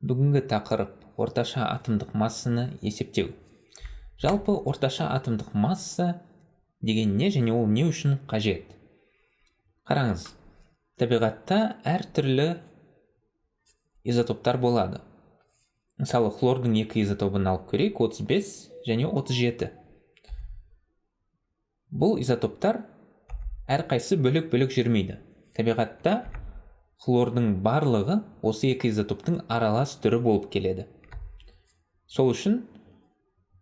Бүгінгі тақырып орташа атомдық массаны есептеу. Жалпы орташа атомдық масса деген не және ол не үшін қажет? Қараңыз, табиғатта әртүрлі изотоптар болады. Мысалы, хлордың екі изотопын алып көрейік, 35 және 37. Бұл изотоптар әрқайсы бөлек-бөлек жүрмейді. Табиғатта хлордың барлығы осы екі изотоптың аралас түрі болып келеді. Сол үшін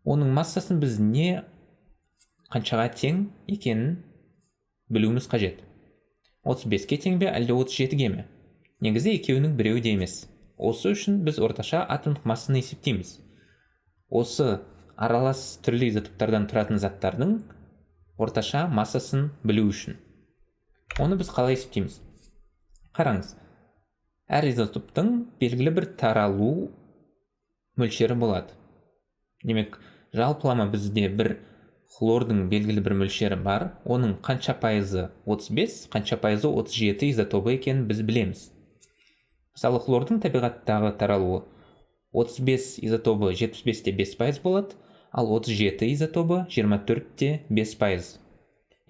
оның массасын біз не қаншаға тең екенін білуіміз қажет. 35-ке тең бе, әлде 37-ге ме? Негізі екеуінің біреуі де емес. Осы үшін біз орташа атомдық массаны есептейміз. Осы аралас түрлі изотоптардан тұратын заттардың орташа массасын білу үшін. Оны біз қалай есептейміз? Қараңыз, әр изотоптың белгілі бір таралу мөлшері болады. Демек, жалпылама бізде бір хлордың белгілі бір мөлшері бар, оның қанша пайызы 35, қанша пайызы 37 изотопы екенін біз білеміз. Мысалы, хлордың табиғаттағы таралуы 35 изотопы 75-те 5% болады, ал 37 изотопы 24-те 5%.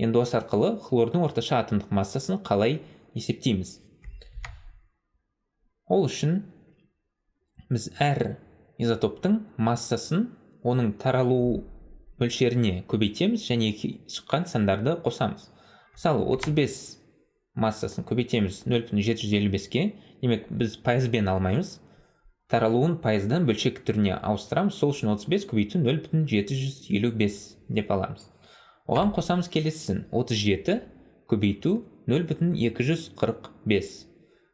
Енді осы арқылы хлордың орташа атомдық массасын қалай есептейміз? Ол үшін біз әр изотоптың массасын оның таралу мөлшеріне көбейтеміз және шыққан сандарды қосамыз. Мысалы, 35 массасын көбейтеміз 0,755-ке, демек біз пайызбен алмаймыз. Таралуын пайыздан бөлшек түріне ауыстырамыз, сол үшін 35 көбейту 0,755 деп аламыз. Оған қосамыз келесісін, 37 көбейту 0,245.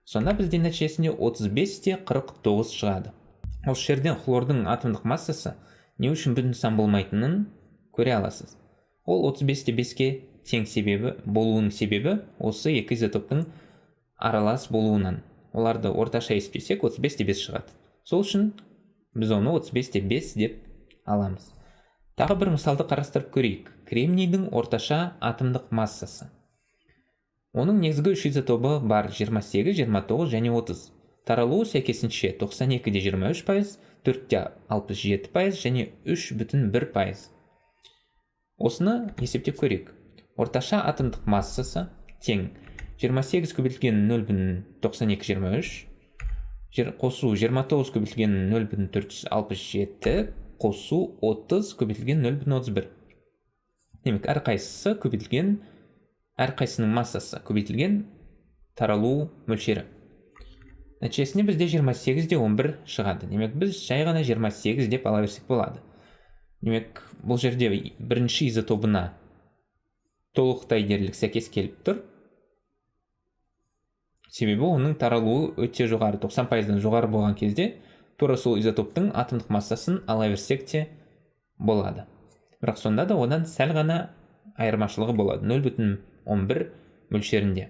Сонда бізде нәтижесінде 35-те 49 шығады. Осы жерден хлордың атомдық массасы не үшін бүтін сан болмайтынын көре аласыз. Ол 35-те 5-ке тең болуының себебі осы екі изотоптың аралас болуынан. Оларды орташа есептесек 35-те 5 шығады. Сол үшін біз оны 35-те 5 деп аламыз. Тағы бір мысалды қарастырып көрейік. Кремнийдің орташа атомдық массасы. Оның негізгі үш изотопы бар: 28, 29 және 30. Таралуы сәйкесінше 92-де 23%, 4-те 67% және 3,1%. Осыны есептеп көрейік. Орташа атомдық массасы тең 28 көбейтілген 0,9223 қосу 29 көбейтілген 0,467 қосу 30 көбейтілген 0,31. Демек, әрқайсының массасы көбейтілген таралу мөлшері. Нәтижесінде бізде 28-де 11 шығады. Демек, біз жай ғана 28 деп ала берсек болады. Демек, бұл жерде бірінші изотопына толықтай дерлік сәйкес келіп тұр. Себебі оның таралуы өте жоғары, 90%-дан жоғары болған кезде тура сол изотоптың атомдық массасын ала берсек те болады. Бірақ сонда да одан сәл ғана айырмашылығы болады, 0,11 мөлшерінде.